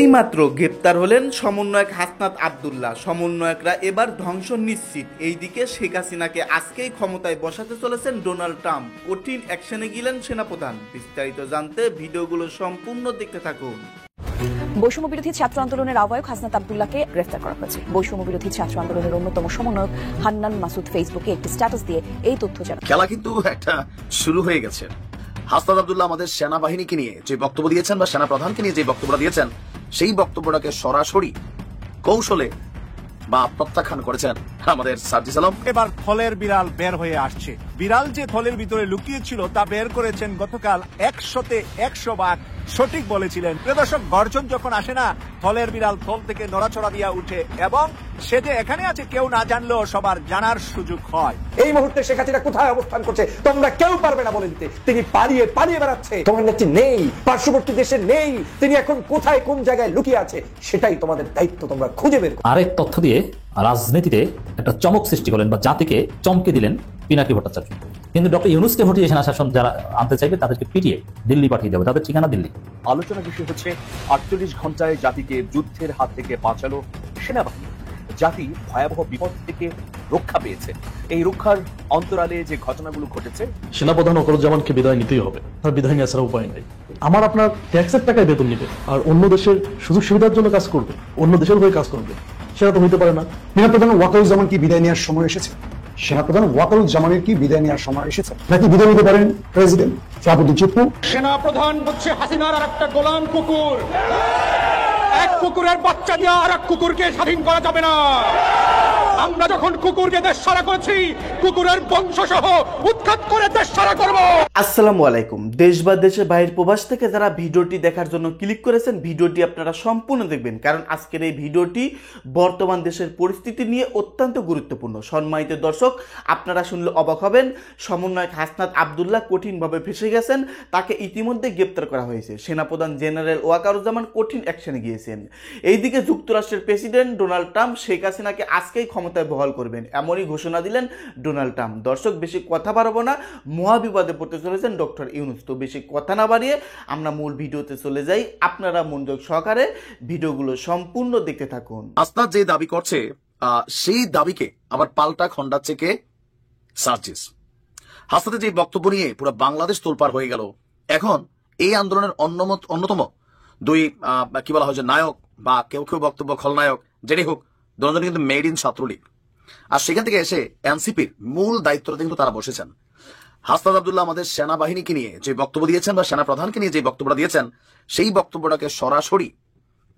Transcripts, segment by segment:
এইমাত্র গ্রেপ্তার হলেন সমন্বয়ক হাসনাত আব্দুল্লাহ। সমন্বয়করা এবার ধ্বংস নিশ্চিত। এইদিকে শেখ হাসিনাকে আজকেই ক্ষমতায় বসাতে চলেছেন ডোনাল্ড ট্রাম্প। কঠিন অ্যাকশনে গেলেন সেনাপ্রধান। বিস্তারিত জানতে ভিডিওগুলো সম্পূর্ণ দেখতে থাকুন। বৈষম্য বিরোধী ছাত্র আন্দোলনের আহ্বায়ক হাসনাত আব্দুল্লাহকে গ্রেফতার করা হয়েছে। বৈষম্য বিরোধী ছাত্র আন্দোলনের অন্যতম সমন্বয়ক হান্নান মাসুদ ফেসবুকে একটি স্ট্যাটাস দিয়ে এই তথ্য জানান। খেলা কিন্তু একটা শুরু হয়ে গেছে। হাসনাত আব্দুল্লাহ আমাদের সেনাবাহিনীকে নিয়ে যে বক্তব্য দিয়েছেন বা সেনা প্রধানকে নিয়ে যে বক্তব্যটা দিয়েছেন, সেই বক্তব্যটাকে সরাসরি কৌশলে বা প্রত্যাখ্যান করেছেন আমাদের সার্জিস আলম। এবার থলের বিড়াল বের হয়ে আসছে। বিড়াল যে থলের ভিতরে লুকিয়ে ছিল তা বের করেছেন গতকাল 100তে 100 বার সঠিক বলেছিলেন। প্রিয় দর্শক, গর্জন যখন আসে না, থলের বিড়াল থল থেকে নড়াচড়া দিয়া উঠে এবং সে যে এখানে আছে কেউ না জানলেও সবার জানার সুযোগ হয়। এই মুহূর্তে শেখ হাসিনা কোথায় অবস্থান করছে তোমরা কেউ পারবে না বলে দিতে। তিনি পালিয়ে পালিয়ে বেড়াচ্ছে, তোমার নেত্রী নেই, পার্শ্ববর্তী দেশে নেই, তিনি এখন কোথায় কোন জায়গায় লুকিয়ে আছে সেটাই তোমাদের দায়িত্ব, তোমরা খুঁজে বের করো। আরেক তথ্য দিয়ে রাজনীতিতে একটা চমক সৃষ্টি করলেন বা জাতিকে চমকে দিলেন পিনাকি ভট্টাচার্য। কিন্তু ডক্টর ইউনূসকে হটিয়ে সেনা শাসন যারা আনতে চাইবে তাদেরকে পিটিয়ে দিল্লি পাঠিয়ে দেবে, তাদের ঠিকানা দিল্লি। আলোচনার বিষয় হচ্ছে 48 ঘন্টায় জাতিকে যুদ্ধের হাত থেকে বাঁচালো সেনাবাহিনী। জাতি ভয়াবহ বিপদ থেকে রক্ষা পেয়েছে। এই রক্ষার অন্তরালে যে ঘটনাগুলো ঘটেছে, সেনাপ্রধান ওয়াকারুজ্জামানকে বিদায় নিতেই হবে, তার বিদায় নেওয়া ছাড়া উপায় নেই। আমার আপনার ট্যাক্সের টাকায় বেতন নিবে আর অন্য দেশের সুযোগ সুবিধার জন্য কাজ করবে, অন্য দেশের হয়ে কাজ করবে, সেটা তো হইতে পারে না। সেনাপ্রধান ওয়াকারুজ্জামান কি বিদায় নেওয়ার সময় এসেছে? সেনাপ্রধান ওয়াকারুজ্জামানের কি বিদায় নেওয়ার সময় এসেছে? নাকি বিদায় নিতে পারেন প্রেসিডেন্ট শাহাবুদ্দিন চিপ্পু? সেনাপ্রধান হচ্ছে হাসিনার আর একটা গোলাম কুকুর। এক কুকুরের বাচ্চা দিয়ে আর এক কুকুরকে স্বাধীন করা যাবে না। আমরা যখন কুকুরকে দেশ ছাড়া করেছি, কুকুরের বংশ সহ উৎখাত করে দেশ ছাড়া করবো। আসসালামু আলাইকুম। দেশ বা দেশের বাইরের প্রবাস থেকে যারা ভিডিওটি দেখার জন্য ক্লিক করেছেন, ভিডিওটি আপনারা সম্পূর্ণ দেখবেন, কারণ আজকের এই ভিডিওটি বর্তমান দেশের পরিস্থিতি নিয়ে অত্যন্ত গুরুত্বপূর্ণ। সম্মানিত দর্শক, আপনারা শুনলে অবাক হবেন, সমন্বয়ক হাসনাত আব্দুল্লাহ কঠিনভাবে ফেসে গেছেন। তাকে ইতিমধ্যে গ্রেপ্তার করা হয়েছে। সেনাপ্রধান জেনারেল ওয়াকারুজ্জামান কঠিন অ্যাকশনে গিয়েছেন। এইদিকে যুক্তরাষ্ট্রের প্রেসিডেন্ট ডোনাল্ড ট্রাম্প শেখ হাসিনাকে আজকেই ক্ষমতায় বহাল করবেন, এমনই ঘোষণা দিলেন ডোনাল্ড ট্রাম্প। দর্শক, বেশি কথা বাড়াবো না, মহাবিপদে পড়তে চলেছেন ডক্টর ইউনূস। তো বেশি কথা না বাড়িয়ে আমরা মূল ভিডিওতে চলে যাই। আপনারা মনোযোগ সহকারে ভিডিওগুলো সম্পূর্ণ দেখতে থাকুন। হাসনাত যে দাবি করছে, সেই দাবিকে আবার পাল্টা খণ্ডাচ্ছে কে? সার্জিস। হাসনাতের যে বক্তব্য নিয়ে পুরো বাংলাদেশ তোলপাড় হয়ে গেল। এখন এই আন্দোলনের অন্যতম দুই কি বলা হয় যে নায়ক বা কেউ কেউ বক্তব্য খলনায়ক, যেটাই হোক, দুজন কিন্তু মেড ইন ছাত্রলীগ। আর সেখান থেকে এসে এনসিপির মূল দায়িত্বটা কিন্তু তারা বসেছেন। হাসনাত আব্দুল্লাহ আমাদের সেনাবাহিনীকে নিয়ে যে বক্তব্য দিয়েছেন বা সেনা প্রধানকে নিয়ে যে বক্তব্যটা দিয়েছেন, সেই বক্তব্যটাকে সরাসরি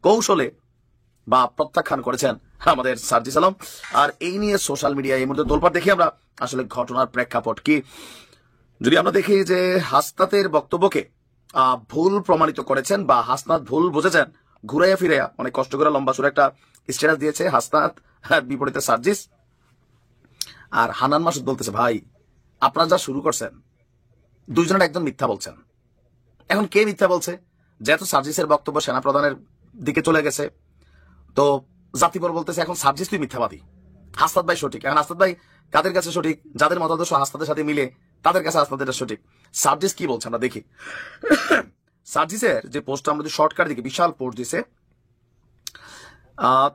কৌশলে বা প্রত্যাখ্যান করেছেন আমাদের সার্জিস আলম। আর এই নিয়ে সোশ্যাল মিডিয়ায় এই মুহূর্তে তোলপাড় দেখি আমরা আসলে ঘটনার প্রেক্ষাপট কি। যদি আমরা দেখি যে হাসনাতের বক্তব্যকে ভুল প্রমাণিত করেছেন বা হাসনাত ভুল বুঝেছেন, ঘুরাইয়া ফিরাইয়া অনেক কষ্ট করে লম্বা সুরে একটা স্ট্যাটাস দিয়েছে হাসনাত, বিপরীতে সার্জিস। আর হান্নান মাসুদ বলতেছে, ভাই আপনারা যা শুরু করছেন, দুইজনের একজন মিথ্যা বলছেন। এখন কে মিথ্যা বলছে? যেহেতু সার্জিসের বক্তব্য সেনা প্রধানের দিকে চলে গেছে, তো জাতিবর বলতেছে এখন সার্জিস তুই মিথ্যাবাদী, হাসনাত ভাই সঠিক। এখন হাসনাত ভাই কাদের কাছে সঠিক? যাদের মতাদর্শ হাসনাতের সাথে মিলে তাদের কাছে হাসনাতের সঠিক। সার্জিস কি বলছে আমরা দেখি। সার্জিসের যে পোস্ট, আমরা যদি শর্টকাট দিকে বিশাল পোস্ট দিছে,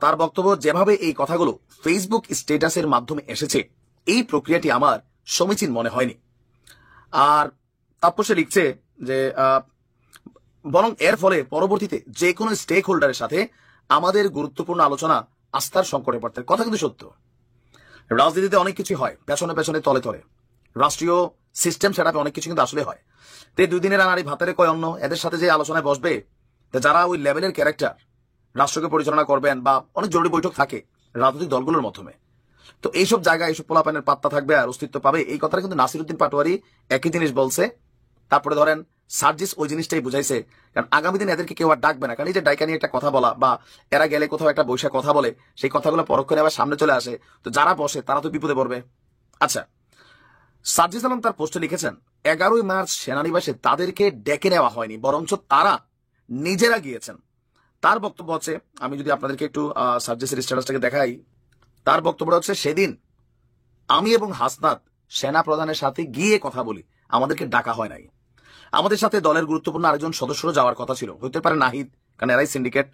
তার বক্তব্য যেভাবে এই কথাগুলো ফেসবুক স্ট্যাটাসের মাধ্যমে এসেছে, এই প্রক্রিয়াটি আমার সমীচীন মনে হয়নি। আর তারপর সে লিখছে যে বরং এর ফলে পরবর্তীতে যে কোনো স্টেক হোল্ডারের সাথে আমাদের গুরুত্বপূর্ণ আলোচনা আস্থার সংকটে পড়তে। কথা কিন্তু সত্য। রাজনীতিতে অনেক কিছু হয় পেছনে পেছনে তলে তলে, রাষ্ট্রীয় সিস্টেম সেটআপে অনেক কিছু কিন্তু আসলে হয়। তো এই 2 দিনের আনারি ভাতের কয় অন্য, এদের সাথে যে আলোচনায় বসবে, যারা ওই লেভেলের ক্যারেক্টার রাষ্ট্রকে পরিচালনা করবেন বা অনেক জরুরি বৈঠক থাকে রাজনৈতিক দলগুলোর মাধ্যমে, তো এইসব জায়গায় এইসব পোলাপানের পাত্তা থাকবে আর অস্তিত্ব পাবে, এই কথাটা কিন্তু নাসিরউদ্দিন পাটোয়ারি একই জিনিস বলছে। তারপরে ধরেন সার্জিস ওই জিনিসটাই বুঝাইছে, কারণ আগামী দিন এদেরকে কেউ আর ডাকবে না। কারণ এই যে ডাইকা নিয়ে একটা কথা বলা বা এরা গেলে কোথাও একটা বৈশাখ কথা বলে, সেই কথাগুলো পরক্ষণে আবার সামনে চলে আসে, তো যারা বসে তারা তো বিপদে পড়বে। আচ্ছা, সার্জিস আলম তার পোস্টে লিখেছেন 11ই মার্চ সেনানিবাসে তাদেরকে ডেকে নেওয়া হয়নি, বরঞ্চ তারা নিজেরা গিয়েছেন। তার বক্তব্য হচ্ছে, আমি যদি আপনাদেরকে একটু সার্জিসের স্ট্যাটাসটাকে দেখাই, তার বক্তব্য হচ্ছে, সেদিন আমি এবং হাসনাত সেনা প্রধানের সাথে গিয়ে কথা বলি, আমাদেরকে ডাকা হয় নাই। আমাদের সাথে দলের গুরুত্বপূর্ণ আরেকজন সদস্যরা যাওয়ার কথা ছিল, হতে পারে নাহিদ কারণ এরাই সিন্ডিকেট।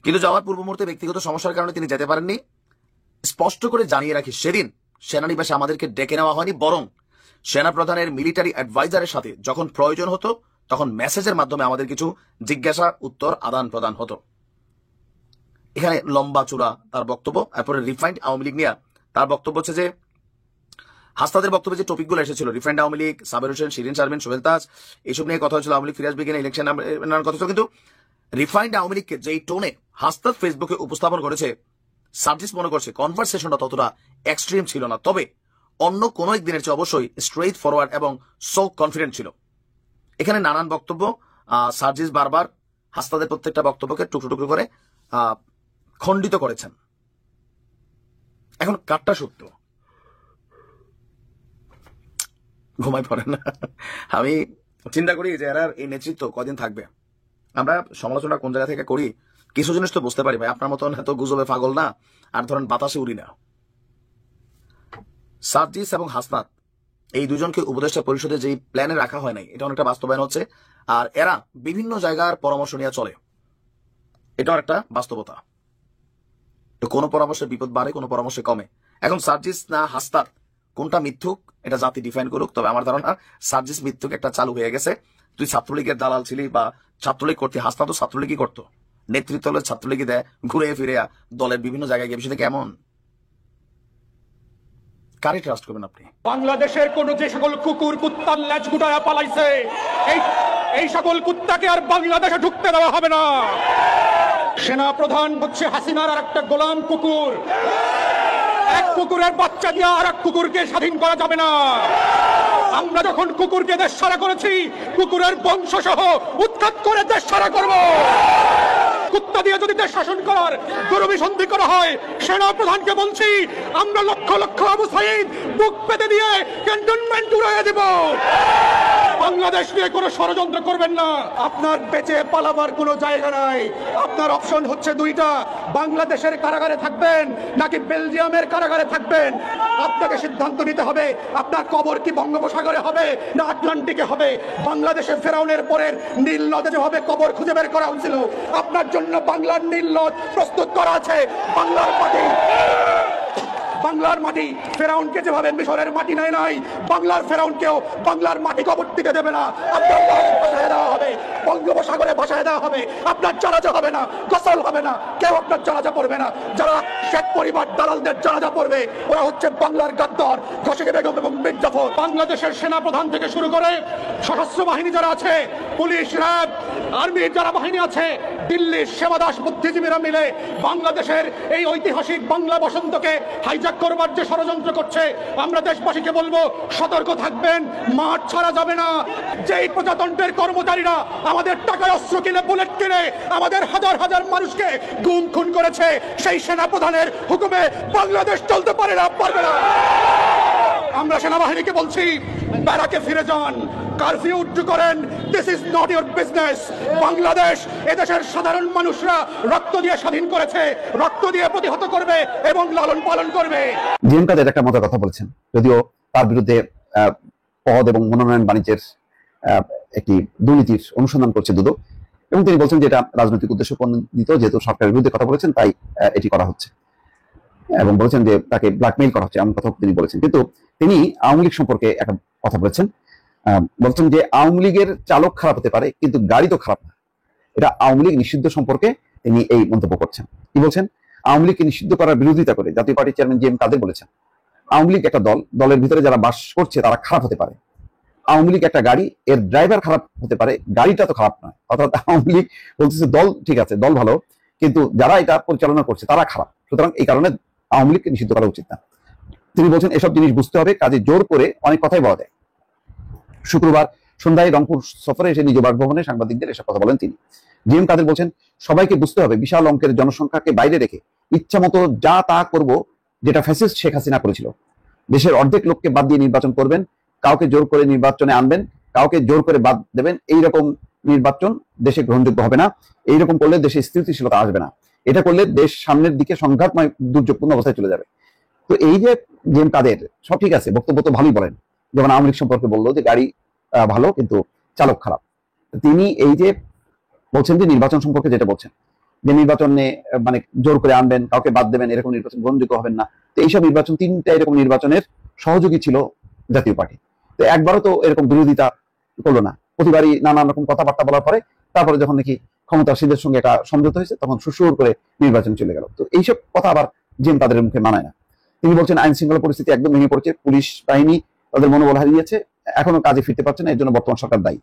কিন্তু যাওয়ার পূর্ব মুহূর্তে ব্যক্তিগত সমস্যার কারণে তিনি যেতে পারেননি। স্পষ্ট করে জানিয়ে রাখি, সেদিন সেনানিবাসে আমাদেরকে ডেকে নেওয়া হয়নি, বরং সেনাপ্রধানের মিলিটারি অ্যাডভাইজারের সাথে যখন প্রয়োজন হতো তখন মেসেজের মাধ্যমে আমাদের কিছু জিজ্ঞাসা উত্তর আদান প্রদান হতো। এখানে লম্বা চূড়া তার বক্তব্য। এরপরে রিফাইন্ড আওয়ামী লীগ নিয়ে তার বক্তব্য হচ্ছে যে হাসনাদের বক্তব্যে যে টপিকগুলো এসেছিল, রিফাইন্ড আওয়ামী লীগ, সাবের হোসেন, শিরিন শারমিন, সোহেল তাজ, এইসব নিয়ে কথা হচ্ছিল, আওয়ামী লীগ ফিরে আসবে কিনা, ইলেকশন নানান কথা ছিল। কিন্তু রিফাইন্ড আওয়ামী লীগকে যেই টোনে হাসনাদ ফেসবুকে উপস্থাপন করেছে, সার্জিস মনে করছে কনভারসেশনটা ততটা এক্সট্রিম ছিল না, তবে অন্য কোন একদিনের চেয়ে অবশ্যই স্ট্রেইট ফরওয়ার্ড এবং সো কনফিডেন্ট ছিল। এখানে নানান বক্তব্য, সার্জিস বারবার হাসনাদের প্রত্যেকটা বক্তব্যকে টুকরো টুকরো করে খণ্ডিত করেছেন। এখন কাটটা সত্য, ঘুমাই পড়ে না। আমি চিন্তা করি যে এরা এই নেতৃত্ব কদিন থাকবে। আমরা সমালোচনা কোন জায়গা থেকে করি কিছু জিনিস তো বুঝতে পারি ভাই, আপনার মতন এত গুজবে পাগল না, আর ধরেন বাতাসে উড়ি না। সার্জিস এবং হাসনাত এই দুজনকে উপদেষ্টা পরিষদে যেই প্ল্যানে রাখা হয় নাই, এটা অনেকটা বাস্তবায়ন হচ্ছে, আর এরা বিভিন্ন জায়গার পরামর্শ নিয়ে চলে, এটাও একটা বাস্তবতা। তো কোনো পরামর্শে বিপদ বাড়ে, কোনো পরামর্শে কমে। এখন সার্জিস না হাসনাত কোনটা মিথ্যুক এটা জাতি ডিফাইন করুক, তবে আমার ধারণা সার্জিস মিথ্যুক একটা চালু হয়ে গেছে। তুই ছাত্রলীগের দালাল ছিলি বা ছাত্রলীগ করতে, হাসনাত তো ছাত্রলীগই করতো, নেতৃত্ব হলে ছাত্রলীগই দেয়, ঘুরে ফিরে দলের বিভিন্ন জায়গায় গিয়ে। বিষয়টা কেমন? কারে ট্রাস্ট করবেন আপনি? বাংলাদেশের কোন যে সকল কুকুর কুত্তার ল্যাজ গুটায়া পালাইছে, এই সকল কুত্তাকে আর বাংলাদেশে ঢুকতে দেওয়া হবে না। সেনা প্রধান হচ্ছে হাসিনার আর একটা গোলাম কুকুর। এক কুকুরের বাচ্চা দিয়ে আর এক কুকুরকে স্বাধীন করা যাবে না। আমরা যখন কুকুরকে দেশ ছাড়া করেছি, কুকুরের বংশ সহ উৎখাত করে দেশ ছাড়া করব। কুত্তা দিয়ে যদি দেশ শাসন করার দুরভিসন্ধি করা হয়, সেনা প্রধানকে বলছি আমরা লক্ষ লক্ষ আবু সাঈদ বুক পেতে দিয়ে ক্যান্টনমেন্ট উড়িয়ে দেব। বাংলাদেশ নিয়ে কোনো ষড়যন্ত্র করবেন না। আপনার বেঁচে পালাবার কোনো জায়গা নাই। আপনার অপশন হচ্ছে দুইটা, বাংলাদেশের কারাগারে থাকবেন নাকি বেলজিয়ামের কারাগারে থাকবেন। আপনাকে সিদ্ধান্ত নিতে হবে, আপনার কবর কি বঙ্গোপসাগরে হবে না আটলান্টিকে হবে। বাংলাদেশে ফেরাউনের পরের নীল নদে যেভাবে কবর খুঁজে বের করা হয়েছিল, আপনার জন্য বাংলার নীল নদ প্রস্তুত করা আছে। বাংলার মাটি ফেরাউনকে যেভাবে মিশরের মাটি নেয় নাই, বাংলার ফেরাউনকেও বাংলার মাটি কবর দিতে দেবে না। আপনার লাশ ভাসায় দেওয়া হবে, বঙ্গোপসাগরে ভাসায় দেওয়া হবে। আপনার জানাজা হবে না, গোসল হবে না, কেউ আপনার জানাজা পড়বে না। যারা শেখ পরিবার দালালদের জানাজা পড়বে, ওরা হচ্ছে বাংলার গাদ্দার ঘসিকে বেগম এবং মীর জাফর। বাংলাদেশের সেনা প্রধান থেকে শুরু করে সশস্ত্র বাহিনী যারা আছে, পুলিশ, র্যাব, আর্মির যারা বাহিনী আছে, দিল্লির সেবাদাস বুদ্ধিজীবীরা মিলে বাংলাদেশের এই ঐতিহাসিক বাংলা বসন্তকে হাইজ্যাক করবার যে ষড়যন্ত্র করছে, আমরা দেশবাসীকে বলবো সতর্ক থাকবেন, মাঠ ছাড়া যাবে না। যেই প্রজাতন্ত্রের কর্মচারীরা আমাদের টাকায় অস্ত্র কিনে, বুলেট কিনে আমাদের হাজার হাজার মানুষকে গুম খুন করেছে, সেই সেনা প্রধানের হুকুমে বাংলাদেশ চলতে পারে না, পারবে না। আমরা সেনাবাহিনীকে বলছি ব্যারাকে ফিরে যান, কারফিউ উড্ডু করেন। This is not your business. Bangladesh এদেশের সাধারণ মানুষরা রক্ত দিয়ে স্বাধীন করেছে, রক্ত দিয়ে প্রতিহত করবে এবং লালন পালন করবে। জিএম কাদের একটা মজার কথা বলছেন, যদিও তার বিরুদ্ধে পদ এবং মনোনয়ন বাণিজ্যের একটি দুর্নীতির অনুসন্ধান করছে দুদক, এবং তিনি বলছেন যে এটা রাজনৈতিক উদ্দেশ্য প্রণোদিত, যেহেতু সরকারের বিরুদ্ধে কথা বলেছেন তাই এটি করা হচ্ছে, এবং বলেছেন যে তাকে ব্ল্যাকমেইল করা হচ্ছে, এমন কথা তিনি বলেছেন। কিন্তু তিনি আওয়ামী লীগ সম্পর্কে একটা কথা বলেছেন, বলছেন যে আওয়ামী লীগের চালক খারাপ হতে পারে কিন্তু গাড়ি তো খারাপ না। এটা আওয়ামী লীগ নিষিদ্ধ সম্পর্কে তিনি এই মন্তব্য করছেন। কি বলছেন? আওয়ামী লীগকে নিষিদ্ধ করার বিরোধিতা করে জাতীয় পার্টির চেয়ারম্যান জিএম কাদের বলেছেন আওয়ামী লীগ একটা দল, দলের ভিতরে যারা বাস করছে তারা খারাপ হতে পারে। আওয়ামী লীগ একটা গাড়ি, এর ড্রাইভার খারাপ হতে পারে, গাড়িটা তো খারাপ নয়। অর্থাৎ আওয়ামী লীগ বলতেছে দল ঠিক আছে, দল ভালো, কিন্তু যারা এটা পরিচালনা করছে তারা খারাপ, সুতরাং এই কারণে আওয়ামী লীগকে নিষিদ্ধ করা উচিত না। তিনি বলছেন এসব জিনিস বুঝতে হবে, কাজে জোর করে অনেক কথাই বলা যায়। শুক্রবার সন্ধ্যায় রংপুর সফরে এসে নিজ বাসভবনে সাংবাদিকদের এসব কথা বলেন তিনি। জিএম কাদের বলছেন সবাইকে বুঝতে হবে বিশাল অঙ্কের জনসংখ্যাকে বাইরে রেখে ইচ্ছা মতো যা তা করব, যেটা ফ্যাসিস্ট শেখ হাসিনা করেছিল। দেশের অর্ধেক লোককে বাদ দিয়ে নির্বাচন করবেন, কাউকে জোর করে নির্বাচনে আনবেন, কাউকে জোর করে বাদ দেবেন। এইরকম নির্বাচন দেশে গ্রহণযোগ্য হবে না। এইরকম করলে দেশে স্থিতিশীলতা আসবে না। এটা করলে দেশ সামনের দিকে সংঘাতময় দুর্যোগপূর্ণ অবস্থায় চলে যাবে। তো এই যে জিএম কাদের সব ঠিক আছে, বক্তব্য তো ভালোই বলেন, যেমন আওয়ামী লীগ সম্পর্কে বললো যে গাড়ি ভালো কিন্তু চালক খারাপ। তিনি এই যে বলছেন যে নির্বাচন সম্পর্কে যেটা বলছেন, যে নির্বাচনে মানে জোর করে আনবেন, কাউকে বাদ দেবেন, এরকম নির্বাচন গ্রহণযোগ্য হবেন না। তো এইসব নির্বাচন, 3টা এরকম নির্বাচনের সহযোগী ছিল জাতীয় পার্টি। তো একবারও তো এরকম বিরোধিতা করলো না, প্রতিবারই নানান রকম কথাবার্তা বলার পরে তারপরে যখন নাকি ক্ষমতাসীনদের সঙ্গে একটা সমঝোতা হয়েছে তখন সুসুর করে নির্বাচন চলে গেল। তো এইসব কথা আবার জিম তাদের মুখে মানায় না। তিনি বলছেন আইন শৃঙ্খলা পরিস্থিতি একদম ভেঙে পড়েছে, পুলিশ বাহিনী তাদের মনোবল হারিয়েছে, এখনো কাজে ফিরতে পারছে না, এর জন্য বর্তমান সরকার দায়ী।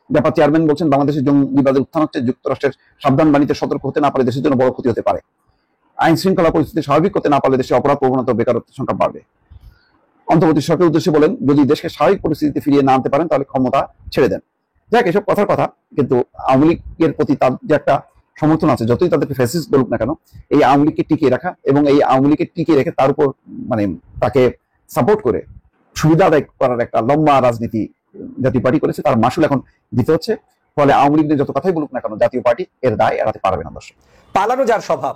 ব্যাপার চেয়ারম্যান বলছেন বাংলাদেশের জঙ্গিবাদের উত্থান হচ্ছে, যুক্তরাষ্ট্রের সাবধান বাণীতে সতর্ক হতে না পারলে দেশের জন্য বড় ক্ষতি হতে পারে। আইন শৃঙ্খলা পরিস্থিতি স্বাভাবিক করতে না পারলে দেশে অপরাধ প্রবণতা ও বেকারত্বের সংখ্যা বাড়বে। অন্তর্বর্তী সরকারের উদ্দেশ্যে বলেন যদি দেশকে স্বাভাবিক পরিস্থিতিতে ফিরিয়ে না আনতে পারেন তাহলে ক্ষমতা ছেড়ে দেন। যাক, এসব কথার কথা, কিন্তু আওয়ামী লীগের প্রতি তার যে একটা সমর্থন আছে, যতই তাদেরকে ফ্যাসিস্ট বলুক না কেন, এই আওয়ামী লীগকে টিকিয়ে রাখা এবং এই আওয়ামী লীগকে টিকিয়ে রেখে তার উপর মানে তাকে সাপোর্ট করে সুবিধা আদায় করার একটা লম্বা রাজনীতি জাতীয় পার্টি করেছে, তার মাসুল এখন দিতে হচ্ছে। ফলে আওয়ামী লীগ যত কথাই বলুক না কেন, জাতীয় পার্টি এর দায় এড়াতে পারবে না। দর্শক, পালানো যার স্বভাব,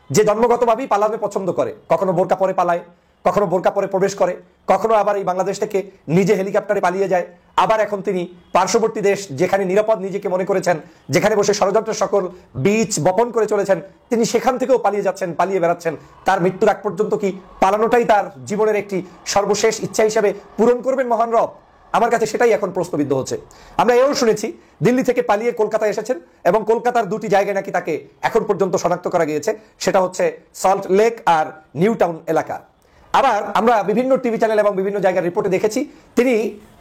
যে জন্মগতভাবেই পালানো পছন্দ করে, কখনো বোরকা পরে পালায়, কখনো বোরকা পরে প্রবেশ করে, কখনো আবার এই বাংলাদেশ থেকে নিজে হেলিকপ্টারে পালিয়ে যায়, আবার এখন তিনি পার্শ্ববর্তী দেশ যেখানে নিরাপদ নিজেকে মনে করেছেন, যেখানে বসে ষড়যন্ত্রের সকল বীজ বপন করে চলেছেন, তিনি সেখান থেকেও পালিয়ে যাচ্ছেন, পালিয়ে বেড়াচ্ছেন। তার মৃত্যুর আগ পর্যন্ত কি পালানোটাই তার জীবনের একটি সর্বশেষ ইচ্ছা হিসেবে পূরণ করবেন মহান রব? আমার কাছে সেটাই এখন প্রশ্নবিদ্ধ হচ্ছে। আমরা এও শুনেছি দিল্লি থেকে পালিয়ে কলকাতায় এসেছেন এবং কলকাতার 2টি জায়গায় নাকি তাকে এখন পর্যন্ত শনাক্ত করা গিয়েছে, সেটা হচ্ছে সল্ট লেক আর নিউ টাউন এলাকা। আবার আমরা বিভিন্ন টিভি চ্যানেল এবং বিভিন্ন জায়গার রিপোর্টে দেখেছি তিনি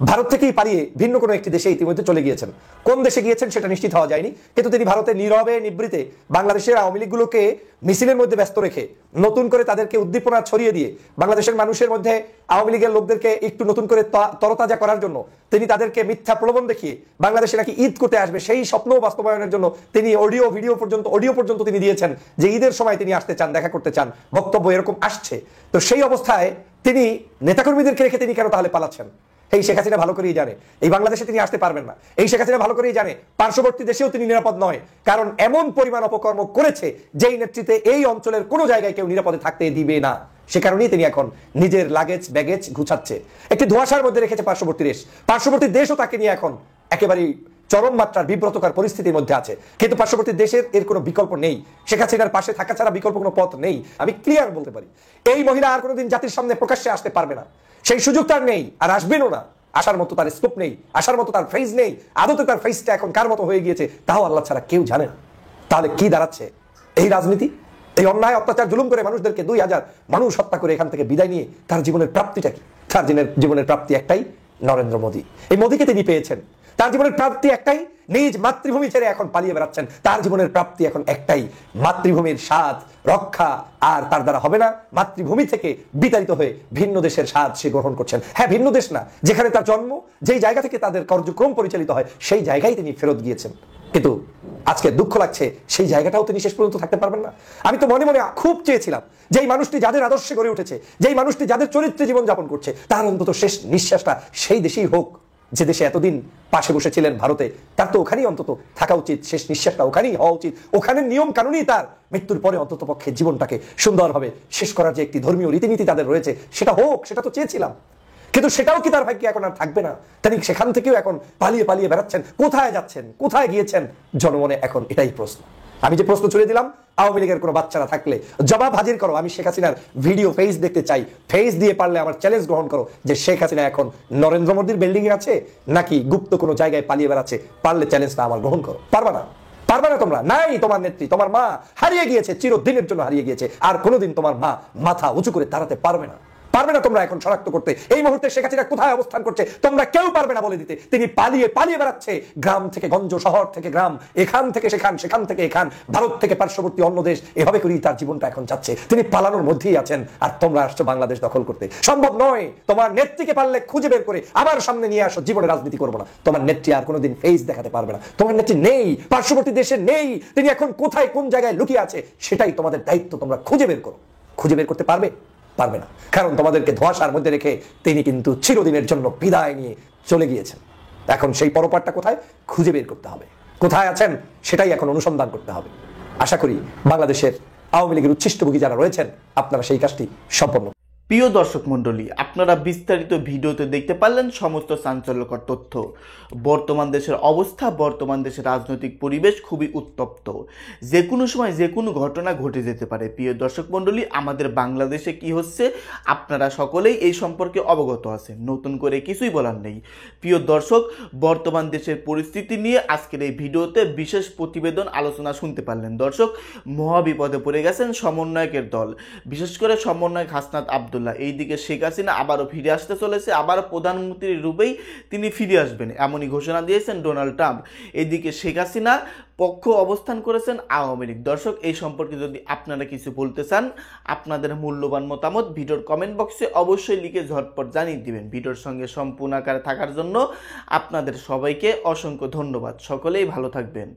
ভারত থেকেই পালিয়ে ভিন্ন কোনো একটি দেশে ইতিমধ্যে চলে গিয়েছেন। কোন দেশে গিয়েছেন সেটা নিশ্চিত হওয়া যায়নি, কিন্তু তিনি ভারতে নীরবে নিবৃতে বাংলাদেশের আওয়ামী লীগগুলোকে মিছিলের মধ্যে ব্যস্ত রেখে, নতুন করে তাদেরকে উদ্দীপনা ছড়িয়ে দিয়ে, বাংলাদেশের মানুষের মধ্যে আওয়ামী লীগের লোকদেরকে একটু নতুন করে তরতাজা করার জন্য তিনি তাদেরকে মিথ্যা প্রলোভন দেখিয়ে বাংলাদেশে নাকি ঈদ করতে আসবে সেই স্বপ্ন বাস্তবায়নের জন্য তিনি অডিও পর্যন্ত তিনি দিয়েছেন যে ঈদের সময় তিনি আসতে চান, দেখা করতে চান, বক্তব্য এরকম আসছে। তো সেই অবস্থায় তিনি নেতাকর্মীদেরকে রেখে তিনি কেন তাহলে পালাচ্ছেন? এই শেখ হাসিনা ভালো করেই জানে এই বাংলাদেশে তিনি আসতে পারবেন না। এই শেখ হাসিনা ভালো করেই জানে পার্শ্ববর্তী দেশেও তিনি নিরাপদ নয়, কারণ এমন পরিমাণ অপকর্ম করেছে যেই নেতৃত্বে এই অঞ্চলের কোনো জায়গায় কেউ নিরাপদে থাকতে দিবে না। সে কারণেই তিনি এখন নিজের ব্যাগেজ গুছাচ্ছে, একটি ধোঁয়াশার মধ্যে রেখেছে পার্শ্ববর্তী দেশ। পার্শ্ববর্তী দেশও তাকে নিয়ে এখন একেবারেই চরম মাত্রার বিব্রতকর পরিস্থিতির মধ্যে আছে, কিন্তু পার্শ্ববর্তী দেশের এর কোনো বিকল্প নেই। শেখ হাসিনার পাশে থাকা ছাড়া বিকল্প কোনো পথ নেই। আমি ক্লিয়ার বলতে পারি, এই মহিলা আর কোনোদিন জাতির সামনে প্রকাশ্যে আসতে পারবে না, সেই সুযোগ তার নেই, আর আসবেনও না। আসার মতো তার স্কোপ নেই, আসার মতো তার ফেস নেই। আদতে তার ফেসটা এখন কার মতো হয়ে গিয়েছে তাও আল্লাহ ছাড়া কেউ জানে না। তাহলে কি দাঁড়াচ্ছে এই রাজনীতি? এই অন্যায় অত্যাচার জুলুম করে মানুষদেরকে 2000 মানুষ হত্যা করে এখান থেকে বিদায় নিয়ে তার জীবনের প্রাপ্তিটা কি? তার জীবনের প্রাপ্তি একটাই, নরেন্দ্র মোদী। এই মোদীকে তিনি পেয়েছেন, তার জীবনের প্রাপ্তি একটাই, নিজ মাতৃভূমি ছেড়ে এখন পালিয়ে বেড়াচ্ছেন। তার জীবনের প্রাপ্তি এখন একটাই, মাতৃভূমির স্বাদ রক্ষা আর তার দ্বারা হবে না। মাতৃভূমি থেকে বিতাড়িত হয়ে ভিন্ন দেশের স্বাদ সে গ্রহণ করছেন। হ্যাঁ, ভিন্ন দেশ না, যেখানে তার জন্ম, যেই জায়গা থেকে তাদের কার্যক্রম পরিচালিত হয় সেই জায়গায় তিনি ফেরত গিয়েছেন। কিন্তু আজকে দুঃখ লাগছে সেই জায়গাটাও তিনি শেষ পর্যন্ত থাকতে পারবেন না। আমি তো মনে মনে খুব চেয়েছিলাম যেই মানুষটি যাদের আদর্শে গড়ে উঠেছে, যেই মানুষটি যাদের চরিত্রে জীবনযাপন করছে, তার অন্তত শেষ নিঃশ্বাসটা সেই দেশেই হোক যে দেশে এতদিন পাশে বসেছিলেন ভারতে। তার তো ওখানেই অন্তত থাকা উচিত, শেষ নিঃশ্বাসটা ওখানেই হওয়া উচিত। ওখানের নিয়ম কানুনই তার মৃত্যুর পরে অন্তত পক্ষে জীবনটাকে সুন্দরভাবে শেষ করার যে একটি ধর্মীয় রীতিনীতি তাদের রয়েছে সেটা হোক, সেটা তো চেয়েছিলাম। কিন্তু সেটাও কি তার ভাগ্যে এখন আর থাকবে না? তিনি সেখান থেকেও এখন পালিয়ে বেড়াচ্ছেন। কোথায় যাচ্ছেন, কোথায় গিয়েছেন? জনমনে এখন এটাই প্রশ্ন। আমি যে প্রশ্ন ছুড়ে দিলাম, আওয়ামী লীগের কোনো বাচ্চারা থাকলে জবাব হাজির করো। আমি শেখ হাসিনার ভিডিও ফেস দেখতে চাই। ফেস দিয়ে পারলে আমার চ্যালেঞ্জ গ্রহণ করো যে শেখ হাসিনা এখন নরেন্দ্র মোদীর বিল্ডিং এ আছে নাকি গুপ্ত কোনো জায়গায় পালিয়ে বেড়াচ্ছে। পারলে চ্যালেঞ্জটা আমার গ্রহণ করো। পারবা না তোমরা। নাই, তোমার নেত্রী, তোমার মা হারিয়ে গিয়েছে, চিরদিনের জন্য হারিয়ে গিয়েছে। আর কোনোদিন তোমার মা মাথা উঁচু করে দাঁড়াতে পারবে না তোমরা এখন শনাক্ত করতে। এই মুহূর্তে শেখ হাসিনা কোথায় অবস্থান করছে তোমরা কেউ পারবে না বলে দিতে। তিনি পালিয়ে বেড়াচ্ছে, গ্রাম থেকে গঞ্জ, শহর থেকে গ্রাম, এখান থেকে সেখান, সেখান থেকে এখান, ভারত থেকে পার্শ্ববর্তী অন্য দেশ, এভাবে করেই তার জীবনটা এখন যাচ্ছে। তিনি পালানোর মধ্যেই আছেন, আর তোমরা আসছো বাংলাদেশ দখল করতে। সম্ভব নয়। তোমার নেত্রীকে পারলে খুঁজে বের করে আবার সামনে নিয়ে আসো। জীবনে রাজনীতি করবো না। তোমার নেত্রী আর কোনোদিন ফেস দেখাতে পারবে না। তোমার নেত্রী নেই, পার্শ্ববর্তী দেশে নেই। তিনি এখন কোথায়, কোন জায়গায় লুকিয়ে আছে সেটাই তোমাদের দায়িত্ব। তোমরা খুঁজে বের করো। খুঁজে বের করতে পারবে না, কারণ তোমাদেরকে ধোঁয়াশার মধ্যে রেখে তিনি কিন্তু চিরদিনের জন্য বিদায় নিয়ে চলে গিয়েছেন। এখন সেই পরপারটা কোথায় খুঁজে বের করতে হবে। কোথায় আছেন সেটাই এখন অনুসন্ধান করতে হবে। আশা করি বাংলাদেশের আওয়ামী লীগের উচ্ছিষ্টভোগী যারা রয়েছেন আপনারা সেই কাজটি সম্পন্ন প্রিয় দর্শক মণ্ডলী, আপনারা বিস্তারিত ভিডিওতে দেখতে পারলেন সমস্ত চাঞ্চল্যকর তথ্য। বর্তমান দেশের অবস্থা, বর্তমান দেশের রাজনৈতিক পরিবেশ খুবই উত্তপ্ত। যে কোনো সময় যে কোনো ঘটনা ঘটে যেতে পারে। প্রিয় দর্শক মণ্ডলী, আমাদের বাংলাদেশে কি হচ্ছে আপনারা সকলেই এই সম্পর্কে অবগত আছেন, নতুন করে কিছুই বলার নেই। প্রিয় দর্শক, বর্তমান দেশের পরিস্থিতি নিয়ে আজকের এই ভিডিওতে বিশেষ প্রতিবেদন আলোচনা শুনতে পারলেন। দর্শক, মহাবিপদে পড়ে গেছেন সমন্বয়কের দল, বিশেষ করে সমন্বয়ক হাসনাত আব্দুল্লাহ। এইদিকে শেখ হাসিনা আবারও ফিরে আসতে চলেছে, আবারও প্রধানমন্ত্রীর রূপেই তিনি ফিরে আসবেন, এমনই ঘোষণা দিয়েছেন ডোনাল্ড ট্রাম্প। এইদিকে শেখ হাসিনা পক্ষ অবস্থান করেছেন আওয়ামী লীগ। দর্শক, এই সম্পর্কে যদি আপনারা কিছু বলতে চান, আপনাদের মূল্যবান মতামত ভিডিওর কমেন্ট বক্সে অবশ্যই লিখে ঝটপট জানিয়ে দিবেন। ভিডিওর সঙ্গে সম্পূর্ণ আকারে থাকার জন্য আপনাদের সবাইকে অসংখ্য ধন্যবাদ। সকলেই ভালো থাকবেন।